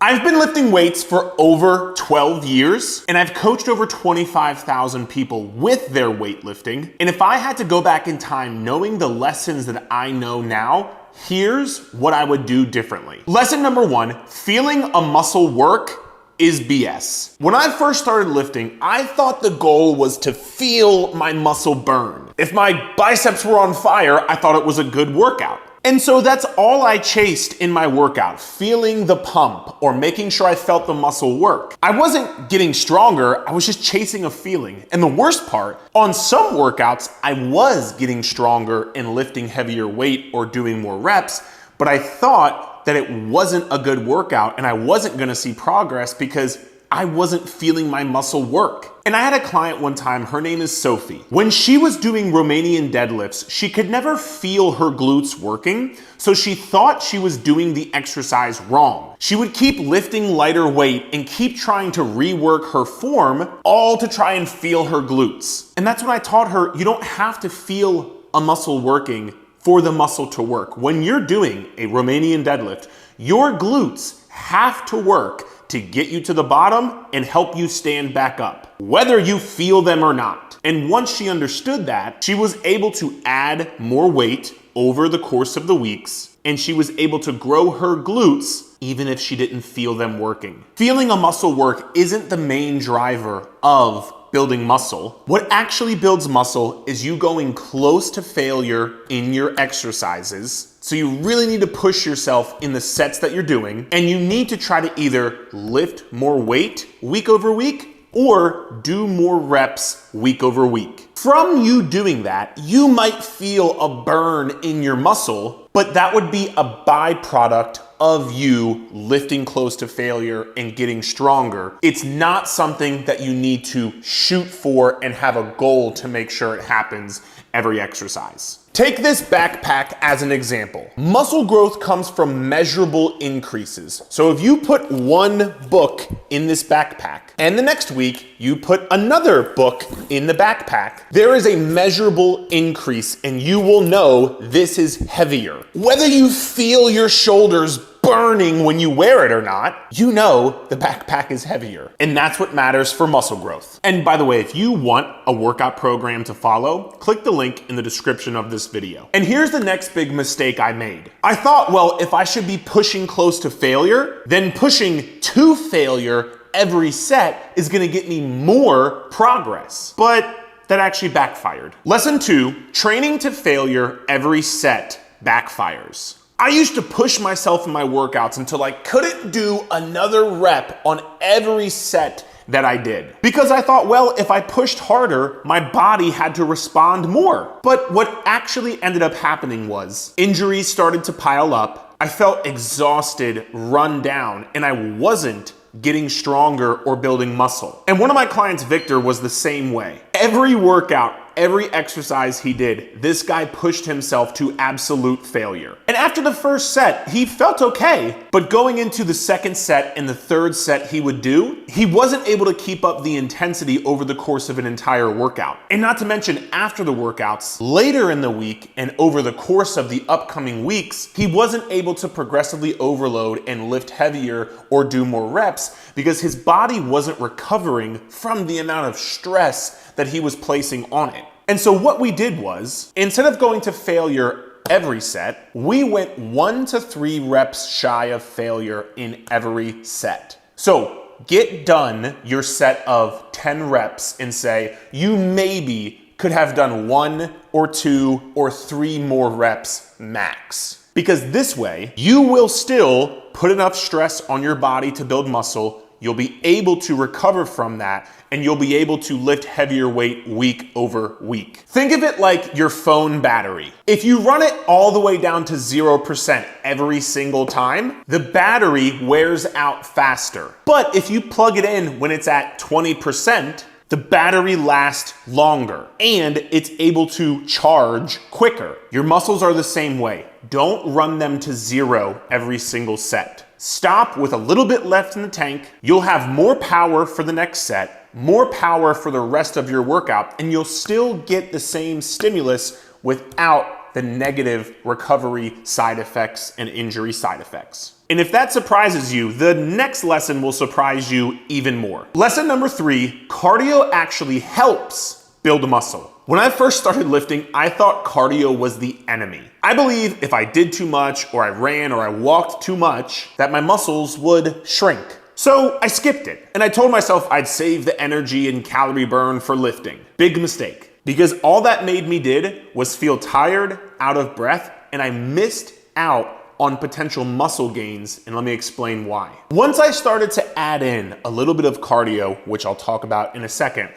I've been lifting weights for over 12 years, and I've coached over 25,000 people with their weightlifting. And if I had to go back in time knowing the lessons that I know now, here's what I would do differently. Lesson number one, feeling a muscle work is BS. When I first started lifting, I thought the goal was to feel my muscle burn. If my biceps were on fire, I thought it was a good workout. And so that's all I chased in my workout, feeling the pump or making sure I felt the muscle work. I wasn't getting stronger, I was just chasing a feeling. And the worst part, on some workouts, I was getting stronger and lifting heavier weight or doing more reps, but I thought that it wasn't a good workout and I wasn't gonna see progress because I wasn't feeling my muscle work. And I had a client one time, her name is Sophie. When she was doing Romanian deadlifts, she could never feel her glutes working, so she thought she was doing the exercise wrong. She would keep lifting lighter weight and keep trying to rework her form, all to try and feel her glutes. And that's when I taught her, you don't have to feel a muscle working for the muscle to work. When you're doing a Romanian deadlift, your glutes have to work to get you to the bottom and help you stand back up, whether you feel them or not. And once she understood that, she was able to add more weight over the course of the weeks, and she was able to grow her glutes even if she didn't feel them working. Feeling a muscle work isn't the main driver of building muscle. What actually builds muscle is you going close to failure in your exercises. So you really need to push yourself in the sets that you're doing, and you need to try to either lift more weight week over week or do more reps week over week. From you doing that, you might feel a burn in your muscle, but that would be a byproduct of you lifting close to failure and getting stronger. It's not something that you need to shoot for and have a goal to make sure it happens every exercise. Take this backpack as an example. Muscle growth comes from measurable increases. So if you put one book in this backpack and the next week you put another book in the backpack, there is a measurable increase and you will know this is heavier. Whether you feel your shoulders burning when you wear it or not, you know the backpack is heavier. And that's what matters for muscle growth. And by the way, if you want a workout program to follow, click the link in the description of this video. And here's the next big mistake I made. I thought, well, if I should be pushing close to failure, then pushing to failure every set is gonna get me more progress. But that actually backfired. Lesson two, training to failure every set backfires. I used to push myself in my workouts until I couldn't do another rep on every set that I did. Because I thought, well, if I pushed harder, my body had to respond more. But what actually ended up happening was injuries started to pile up. I felt exhausted, run down, and I wasn't getting stronger or building muscle. And one of my clients, Victor, was the same way. Every workout, every exercise he did, this guy pushed himself to absolute failure. And after the first set, he felt okay, but going into the second set and the third set he would do, he wasn't able to keep up the intensity over the course of an entire workout. And not to mention after the workouts, later in the week and over the course of the upcoming weeks, he wasn't able to progressively overload and lift heavier or do more reps because his body wasn't recovering from the amount of stress that he was placing on it. And so what we did was, instead of going to failure every set, we went 1 to 3 reps shy of failure in every set. So get done your set of 10 reps and say, you maybe could have done 1 or 2 or 3 more reps max. Because this way, you will still put enough stress on your body to build muscle. You'll be able to recover from that, and you'll be able to lift heavier weight week over week. Think of it like your phone battery. If you run it all the way down to 0% every single time, the battery wears out faster. But if you plug it in when it's at 20%, the battery lasts longer and it's able to charge quicker. Your muscles are the same way. Don't run them to 0 every single set. Stop with a little bit left in the tank. You'll have more power for the next set, more power for the rest of your workout, and you'll still get the same stimulus without the negative recovery side effects and injury side effects. And if that surprises you, the next lesson will surprise you even more. Lesson number 3, cardio actually helps build muscle. When I first started lifting, I thought cardio was the enemy. I believe if I did too much, or I ran, or I walked too much, that my muscles would shrink. So I skipped it, and I told myself I'd save the energy and calorie burn for lifting. Big mistake, because all that made me did was feel tired, out of breath, and I missed out on potential muscle gains, and let me explain why. Once I started to add in a little bit of cardio, which I'll talk about in a second,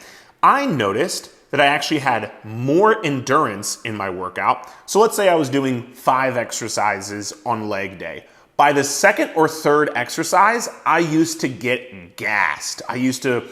I noticed that I actually had more endurance in my workout. So let's say I was doing 5 exercises on leg day. By the second or third exercise, I used to get gassed. I used to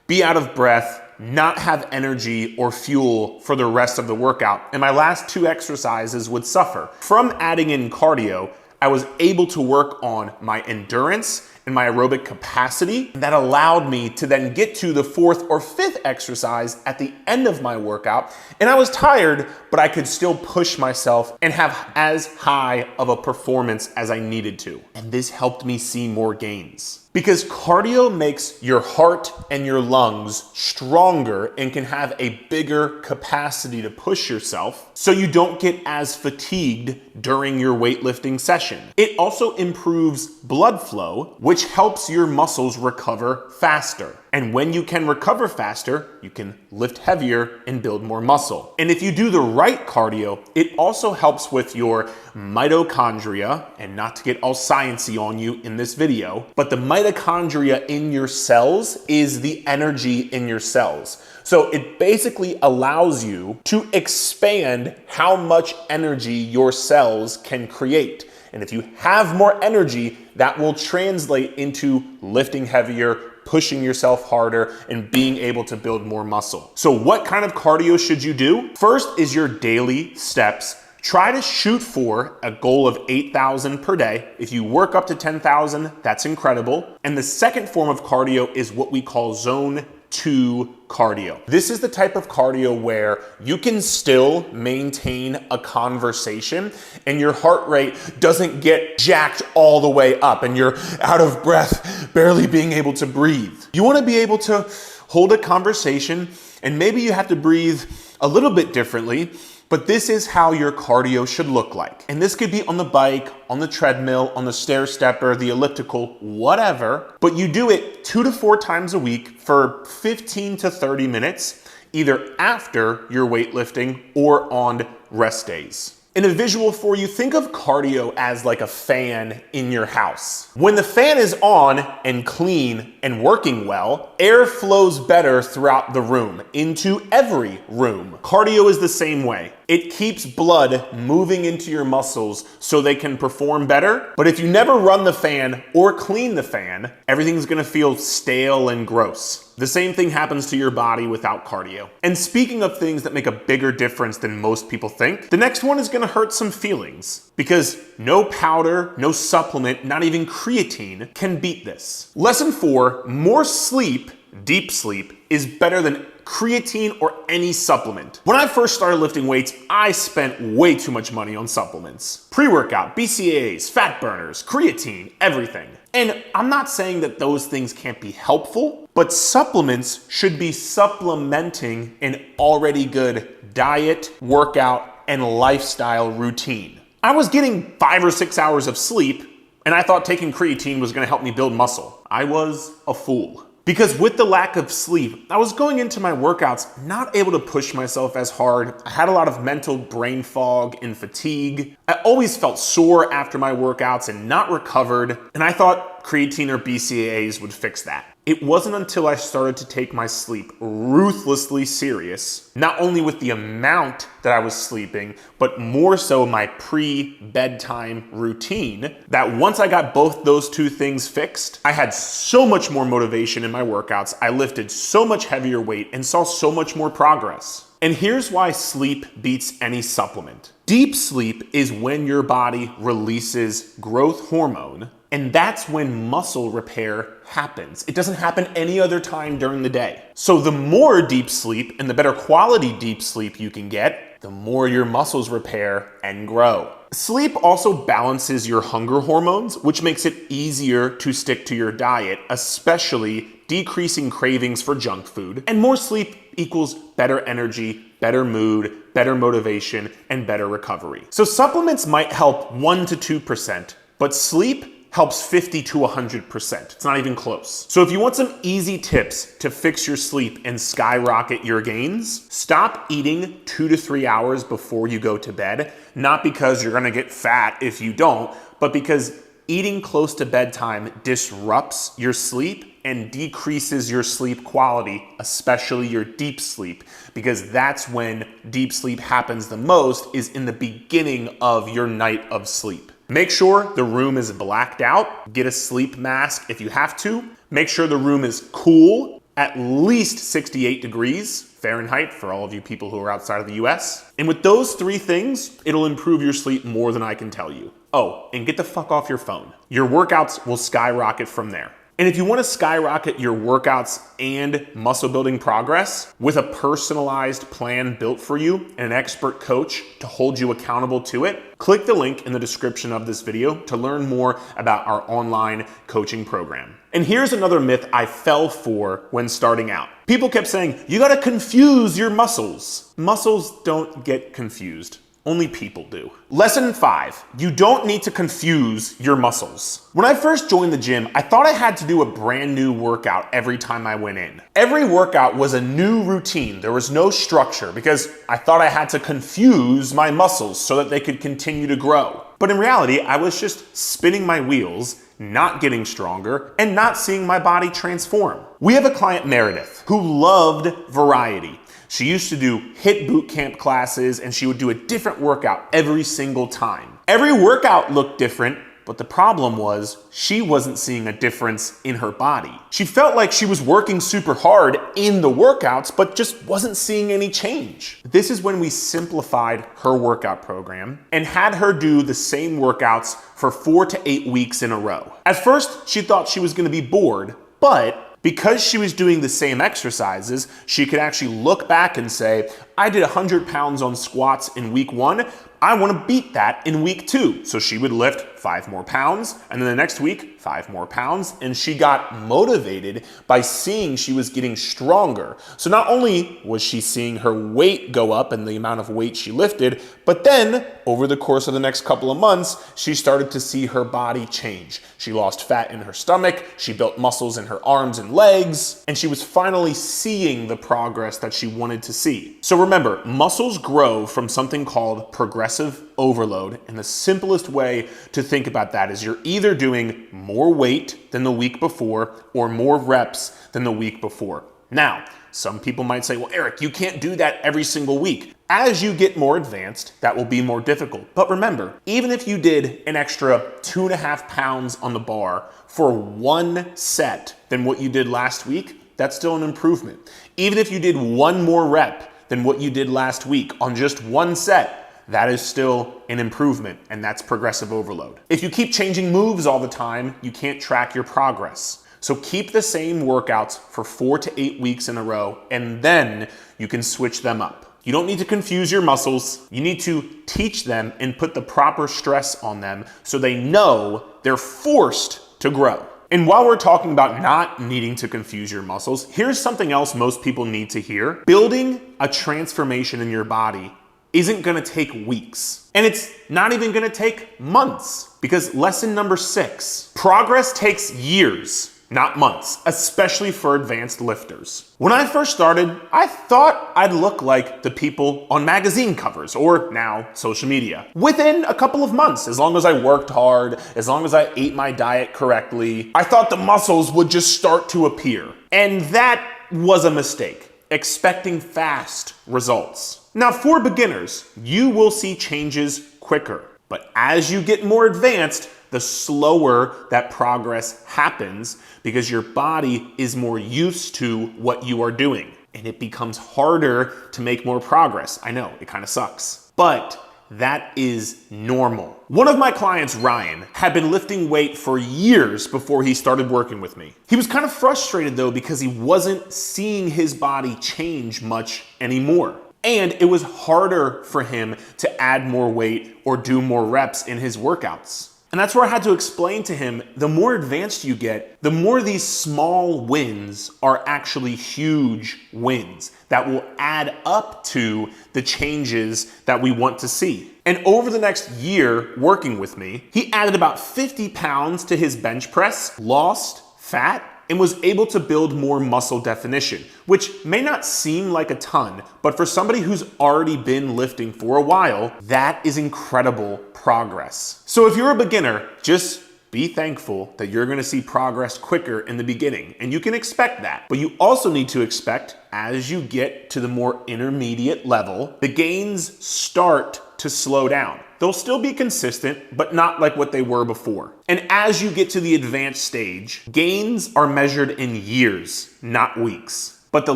be out of breath, not have energy or fuel for the rest of the workout, and my last 2 exercises would suffer. From adding in cardio, I was able to work on my endurance and my aerobic capacity. That allowed me to then get to the 4th or 5th exercise at the end of my workout. And I was tired, but I could still push myself and have as high of a performance as I needed to. And this helped me see more gains. Because cardio makes your heart and your lungs stronger and can have a bigger capacity to push yourself, so you don't get as fatigued during your weightlifting session. It also improves blood flow, which helps your muscles recover faster. And when you can recover faster, you can lift heavier and build more muscle. And if you do the right cardio, it also helps with your mitochondria, and not to get all sciencey on you in this video, but the mitochondria in your cells is the energy in your cells. So it basically allows you to expand how much energy your cells can create. And if you have more energy, that will translate into lifting heavier, pushing yourself harder, and being able to build more muscle. So what kind of cardio should you do? First is your daily steps. Try to shoot for a goal of 8,000 per day. If you work up to 10,000, that's incredible. And the second form of cardio is what we call zone 2 cardio. This is the type of cardio where you can still maintain a conversation and your heart rate doesn't get jacked all the way up and you're out of breath, barely being able to breathe. You want to be able to hold a conversation, and maybe you have to breathe a little bit differently, but this is how your cardio should look like. And this could be on the bike, on the treadmill, on the stair stepper, the elliptical, whatever. But you do it 2 to 4 times a week for 15 to 30 minutes, either after your weightlifting or on rest days. In a visual for you, think of cardio as like a fan in your house. When the fan is on and clean and working well, air flows better throughout the room, into every room. Cardio is the same way. It keeps blood moving into your muscles so they can perform better. But if you never run the fan or clean the fan, everything's gonna feel stale and gross. The same thing happens to your body without cardio. And speaking of things that make a bigger difference than most people think, the next one is gonna hurt some feelings, because no powder, no supplement, not even creatine can beat this. Lesson 4, more sleep, deep sleep, is better than creatine or any supplement. When I first started lifting weights, I spent way too much money on supplements. Pre-workout, BCAAs, fat burners, creatine, everything. And I'm not saying that those things can't be helpful, but supplements should be supplementing an already good diet, workout, and lifestyle routine. I was getting 5 or 6 hours of sleep, and I thought taking creatine was gonna help me build muscle. I was a fool. Because with the lack of sleep, I was going into my workouts not able to push myself as hard. I had a lot of mental brain fog and fatigue. I always felt sore after my workouts and not recovered. And I thought creatine or BCAAs would fix that. It wasn't until I started to take my sleep ruthlessly serious, not only with the amount that I was sleeping, but more so my pre-bedtime routine, that once I got both those 2 things fixed, I had so much more motivation in my workouts, I lifted so much heavier weight, and saw so much more progress. And here's why sleep beats any supplement. Deep sleep is when your body releases growth hormone, and that's when muscle repair happens. It doesn't happen any other time during the day. So the more deep sleep and the better quality deep sleep you can get, the more your muscles repair and grow. Sleep also balances your hunger hormones, which makes it easier to stick to your diet, especially decreasing cravings for junk food. And more sleep equals better energy, better mood, better motivation, and better recovery. So supplements might help 1 to 2%, but sleep helps 50 to 100%. It's not even close. So if you want some easy tips to fix your sleep and skyrocket your gains, stop eating 2 to 3 hours before you go to bed, not because you're gonna get fat if you don't, but because eating close to bedtime disrupts your sleep and decreases your sleep quality, especially your deep sleep, because that's when deep sleep happens the most, is in the beginning of your night of sleep. Make sure the room is blacked out. Get a sleep mask if you have to. Make sure the room is cool, at least 68 degrees Fahrenheit for all of you people who are outside of the US. And with those 3 things, it'll improve your sleep more than I can tell you. Oh, and get the fuck off your phone. Your workouts will skyrocket from there. And if you want to skyrocket your workouts and muscle building progress with a personalized plan built for you and an expert coach to hold you accountable to it, click the link in the description of this video to learn more about our online coaching program. And here's another myth I fell for when starting out. People kept saying, you gotta confuse your muscles. Muscles don't get confused. Only people do. Lesson 5, you don't need to confuse your muscles. When I first joined the gym, I thought I had to do a brand new workout every time I went in. Every workout was a new routine. There was no structure because I thought I had to confuse my muscles so that they could continue to grow. But in reality, I was just spinning my wheels, not getting stronger, and not seeing my body transform. We have a client, Meredith, who loved variety. She used to do HIIT boot camp classes, and she would do a different workout every single time. Every workout looked different, but the problem was she wasn't seeing a difference in her body. She felt like she was working super hard in the workouts, but just wasn't seeing any change. This is when we simplified her workout program and had her do the same workouts for 4 to 8 weeks in a row. At first, she thought she was gonna be bored, but because she was doing the same exercises, she could actually look back and say, I did 100 pounds on squats in week 1. I want to beat that in week 2. So she would lift 5 more pounds, and then the next week, 5 more pounds, and she got motivated by seeing she was getting stronger. So not only was she seeing her weight go up and the amount of weight she lifted, but then over the course of the next couple of months, she started to see her body change. She lost fat in her stomach, she built muscles in her arms and legs, and she was finally seeing the progress that she wanted to see. So remember, muscles grow from something called progressive overload, and the simplest way to think about that is you're either doing more weight than the week before or more reps than the week before. Now, some people might say, well, Eric, you can't do that every single week. As you get more advanced, that will be more difficult. But remember, even if you did an extra 2.5 pounds on the bar for 1 set than what you did last week, that's still an improvement. Even if you did 1 more rep than what you did last week on just 1 set, that is still an improvement, and that's progressive overload. If you keep changing moves all the time, you can't track your progress. So keep the same workouts for 4 to 8 weeks in a row, and then you can switch them up. You don't need to confuse your muscles. You need to teach them and put the proper stress on them so they know they're forced to grow. And while we're talking about not needing to confuse your muscles, here's something else most people need to hear. Building a transformation in your body isn't gonna take weeks. And it's not even gonna take months, because lesson number 6, progress takes years, not months, especially for advanced lifters. When I first started, I thought I'd look like the people on magazine covers, or now social media, within a couple of months. As long as I worked hard, as long as I ate my diet correctly, I thought the muscles would just start to appear. And that was a mistake, expecting fast results. Now, for beginners, you will see changes quicker, but as you get more advanced, the slower that progress happens because your body is more used to what you are doing, and it becomes harder to make more progress. I know, it kind of sucks, but that is normal. One of my clients, Ryan, had been lifting weight for years before he started working with me. He was kind of frustrated though because he wasn't seeing his body change much anymore. And it was harder for him to add more weight or do more reps in his workouts. And that's where I had to explain to him, the more advanced you get, the more these small wins are actually huge wins that will add up to the changes that we want to see. And over the next year working with me, he added about 50 pounds to his bench press, lost fat, and was able to build more muscle definition, which may not seem like a ton, but for somebody who's already been lifting for a while, that is incredible progress. So if you're a beginner, just be thankful that you're gonna see progress quicker in the beginning, and you can expect that. But you also need to expect, as you get to the more intermediate level, the gains start to slow down. They'll still be consistent, but not like what they were before. And as you get to the advanced stage, gains are measured in years, not weeks. But the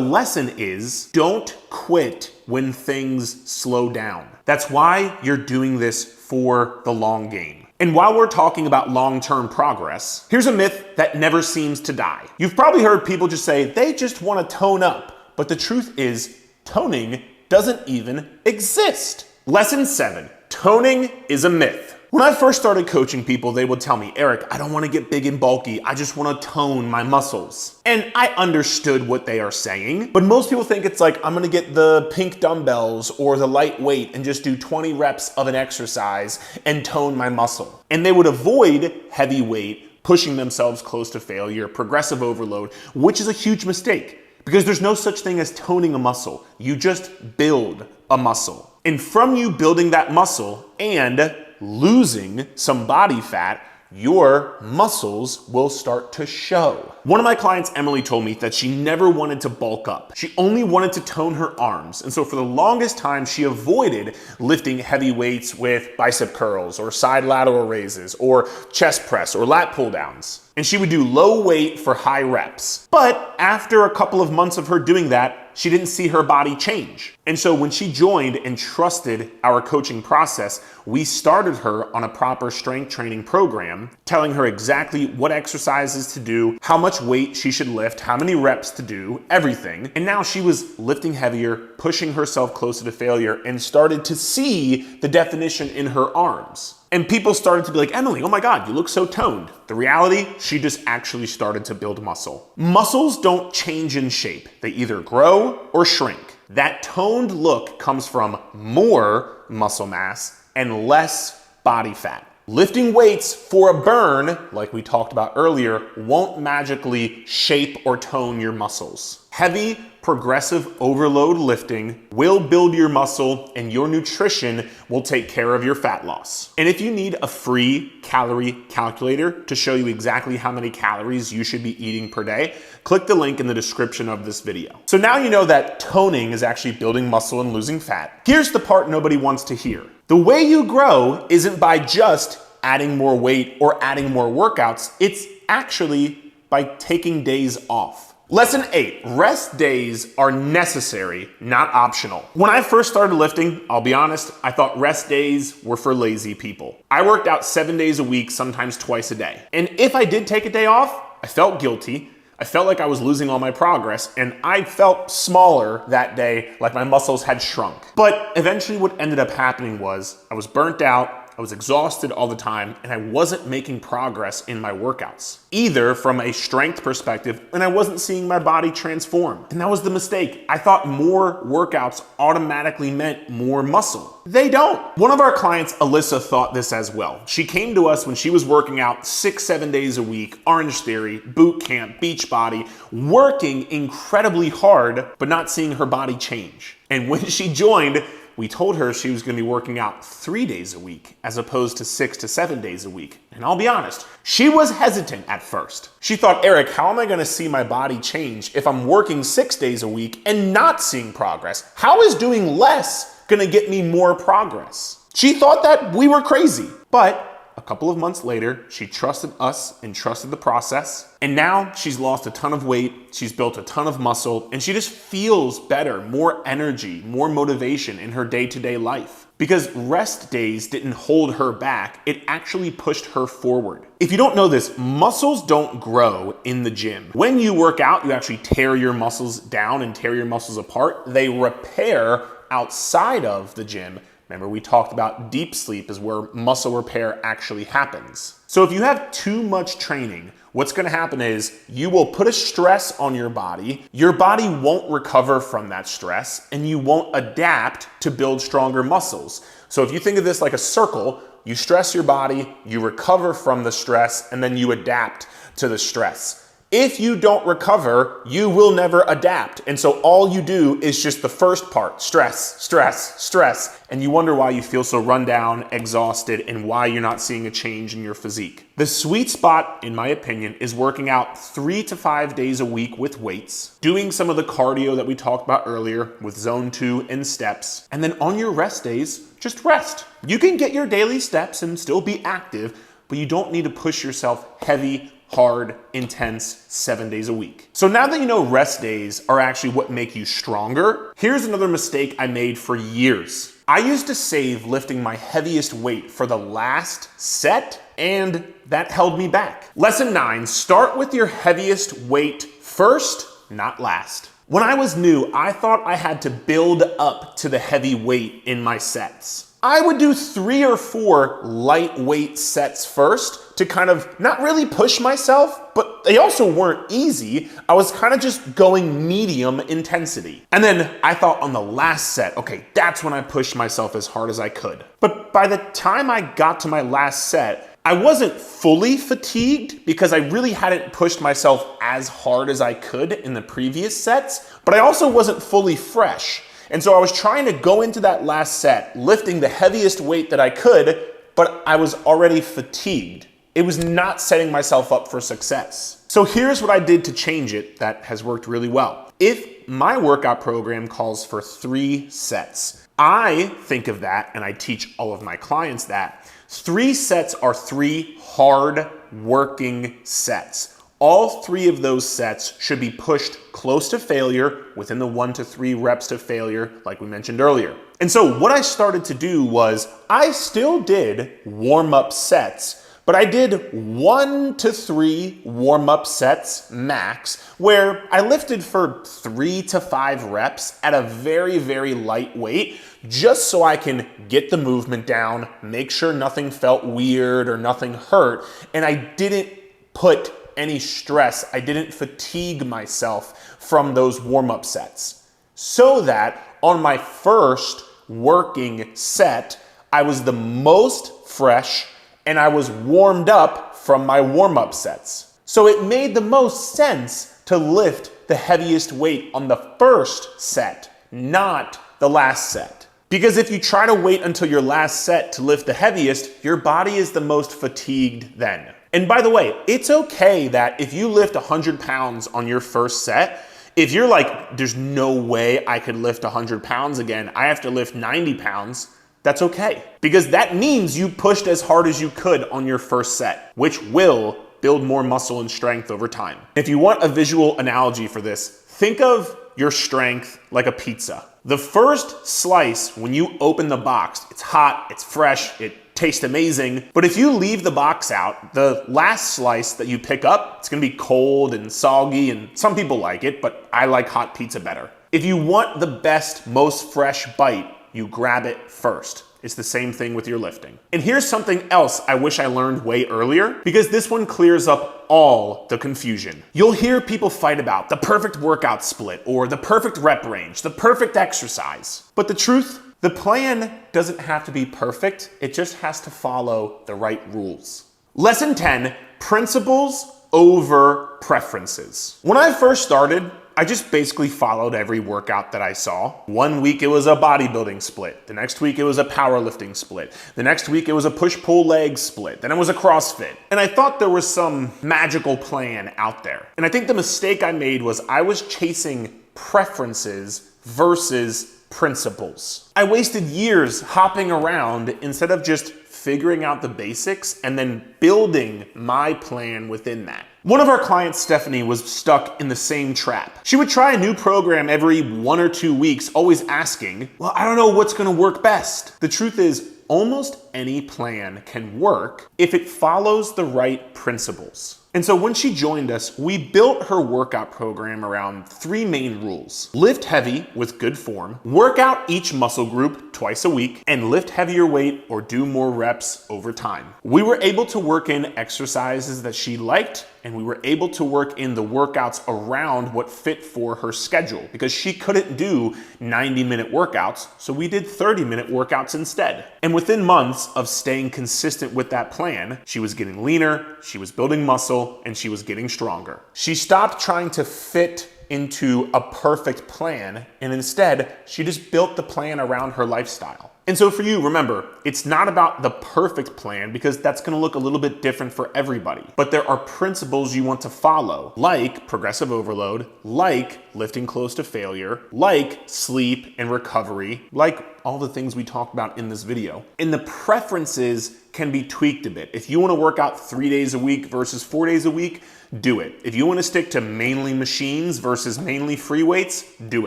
lesson is, don't quit when things slow down. That's why you're doing this for the long game. And while we're talking about long-term progress, here's a myth that never seems to die. You've probably heard people just say they just want to tone up, but the truth is toning doesn't even exist. Lesson 7, toning is a myth. When I first started coaching people, they would tell me, Eric, I don't want to get big and bulky. I just want to tone my muscles. And I understood what they are saying, but most people think it's like, I'm going to get the pink dumbbells or the light weight and just do 20 reps of an exercise and tone my muscle. And they would avoid heavy weight, pushing themselves close to failure, progressive overload, which is a huge mistake because there's no such thing as toning a muscle. You just build a muscle. And from you building that muscle and losing some body fat, your muscles will start to show. One of my clients, Emily, told me that she never wanted to bulk up. She only wanted to tone her arms. And so for the longest time, she avoided lifting heavy weights with bicep curls or side lateral raises or chest press or lat pull downs. And she would do low weight for high reps. But after a couple of months of her doing that, she didn't see her body change. And so when she joined and trusted our coaching process, we started her on a proper strength training program, telling her exactly what exercises to do, how much weight she should lift, how many reps to do, everything. And now she was lifting heavier, pushing herself closer to failure, and started to see the definition in her arms. And people started to be like, Emily, oh my God, you look so toned. The reality, she just actually started to build muscle. Muscles don't change in shape. They either grow or shrink. That toned look comes from more muscle mass and less body fat. Lifting weights for a burn, like we talked about earlier, won't magically shape or tone your muscles. Heavy, progressive overload lifting will build your muscle, and your nutrition will take care of your fat loss. And if you need a free calorie calculator to show you exactly how many calories you should be eating per day, click the link in the description of this video. So now you know that toning is actually building muscle and losing fat. Here's the part nobody wants to hear. The way you grow isn't by just adding more weight or adding more workouts. It's actually by taking days off. Lesson 8, rest days are necessary, not optional. When I first started lifting, I'll be honest, I thought rest days were for lazy people. I worked out 7 days a week, sometimes twice a day. And if I did take a day off, I felt guilty. I felt like I was losing all my progress, and I felt smaller that day, like my muscles had shrunk. But eventually what ended up happening was I was burnt out, I was exhausted all the time, and I wasn't making progress in my workouts, either from a strength perspective, and I wasn't seeing my body transform. And that was the mistake. I thought more workouts automatically meant more muscle. They don't. One of our clients, Alyssa, thought this as well. She came to us when she was working out 6-7 days a week, Orange Theory, boot camp, Beachbody, working incredibly hard, but not seeing her body change. And when she joined, we told her she was going to be working out 3 days a week as opposed to 6 to 7 days a week. And I'll be honest, she was hesitant at first. She thought, Eric, how am I going to see my body change if I'm working 6 days a week and not seeing progress? How is doing less going to get me more progress? She thought that we were crazy. But a couple of months later, she trusted us and trusted the process. And now she's lost a ton of weight, she's built a ton of muscle, and she just feels better, more energy, more motivation in her day-to-day life. Because rest days didn't hold her back, it actually pushed her forward. If you don't know this, muscles don't grow in the gym. When you work out, you actually tear your muscles down and tear your muscles apart. They repair outside of the gym. Remember, we talked about deep sleep is where muscle repair actually happens. So if you have too much training, what's gonna happen is you will put a stress on your body won't recover from that stress, and you won't adapt to build stronger muscles. So if you think of this like a circle, you stress your body, you recover from the stress, and then you adapt to the stress. If you don't recover, you will never adapt. And so all you do is just the first part, stress, stress, stress. And you wonder why you feel so run down, exhausted, and why you're not seeing a change in your physique. The sweet spot, in my opinion, is working out 3 to 5 days a week with weights, doing some of the cardio that we talked about earlier with zone 2 and steps. And then on your rest days, just rest. You can get your daily steps and still be active, but you don't need to push yourself heavy, hard, intense 7 days a week. So now that you know rest days are actually what make you stronger, here's another mistake I made for years. I used to save lifting my heaviest weight for the last set, and that held me back. Lesson 9, start with your heaviest weight first, not last. When I was new, I thought I had to build up to the heavy weight in my sets. I would do 3 or 4 lightweight sets first to kind of not really push myself, but they also weren't easy. I was kind of just going medium intensity. And then I thought on the last set, okay, that's when I pushed myself as hard as I could. But by the time I got to my last set, I wasn't fully fatigued because I really hadn't pushed myself as hard as I could in the previous sets, but I also wasn't fully fresh. And so I was trying to go into that last set, lifting the heaviest weight that I could, but I was already fatigued. It was not setting myself up for success. So here's what I did to change it that has worked really well. If my workout program calls for 3 sets, I think of that, and I teach all of my clients that, 3 sets are 3 hard working sets. All 3 of those sets should be pushed close to failure within the 1 to 3 reps to failure, like we mentioned earlier. And so what I started to do was I still did warm-up sets, but I did 1 to 3 warm-up sets max, where I lifted for 3 to 5 reps at a very, very light weight, just so I can get the movement down, make sure nothing felt weird or nothing hurt, and I didn't put any stress. I didn't fatigue myself from those warm-up sets, so that on my first working set, I was the most fresh and I was warmed up from my warm-up sets. So it made the most sense to lift the heaviest weight on the first set, not the last set. Because if you try to wait until your last set to lift the heaviest, your body is the most fatigued then. And by the way, it's okay that if you lift 100 pounds on your first set, if you're like, there's no way I could lift 100 pounds again, I have to lift 90 pounds, that's okay. Because that means you pushed as hard as you could on your first set, which will build more muscle and strength over time. If you want a visual analogy for this, think of your strength like a pizza. The first slice, when you open the box, it's hot, it's fresh, it tastes amazing. But if you leave the box out, the last slice that you pick up, it's gonna be cold and soggy, and some people like it, but I like hot pizza better. If you want the best, most fresh bite, you grab it first. It's the same thing with your lifting. And here's something else I wish I learned way earlier, because this one clears up all the confusion. You'll hear people fight about the perfect workout split or the perfect rep range, the perfect exercise. But the truth, the plan doesn't have to be perfect. It just has to follow the right rules. Lesson 10, principles over preferences. When I first started, I just basically followed every workout that I saw. One week it was a bodybuilding split. The next week it was a powerlifting split. The next week it was a push-pull leg split. Then it was a CrossFit. And I thought there was some magical plan out there. And I think the mistake I made was I was chasing preferences versus principles. I wasted years hopping around instead of just figuring out the basics and then building my plan within that. One of our clients, Stephanie, was stuck in the same trap. She would try a new program every 1 or 2 weeks, always asking, well, I don't know what's gonna work best. The truth is, almost any plan can work if it follows the right principles. And so when she joined us, we built her workout program around 3 main rules. Lift heavy with good form, work out each muscle group twice a week, and lift heavier weight or do more reps over time. We were able to work in exercises that she liked, and we were able to work in the workouts around what fit for her schedule because she couldn't do 90-minute workouts, so we did 30-minute workouts instead. And within months of staying consistent with that plan, she was getting leaner, she was building muscle, and she was getting stronger. She stopped trying to fit into a perfect plan, and instead, she just built the plan around her lifestyle. And so for you, remember, it's not about the perfect plan because that's gonna look a little bit different for everybody. But there are principles you want to follow, like progressive overload, like lifting close to failure, like sleep and recovery, like all the things we talked about in this video. And the preferences can be tweaked a bit. If you wanna work out 3 days a week versus 4 days a week, do it. If you want to stick to mainly machines versus mainly free weights, do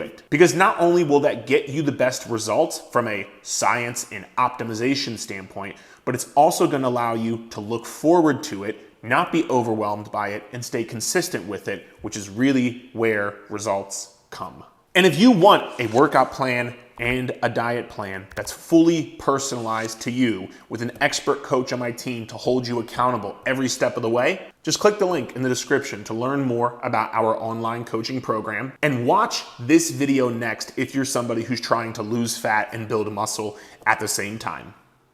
it. Because not only will that get you the best results from a science and optimization standpoint, but it's also going to allow you to look forward to it, not be overwhelmed by it, and stay consistent with it, which is really where results come. And if you want a workout plan and a diet plan that's fully personalized to you with an expert coach on my team to hold you accountable every step of the way, just click the link in the description to learn more about our online coaching program and watch this video next if you're somebody who's trying to lose fat and build muscle at the same time.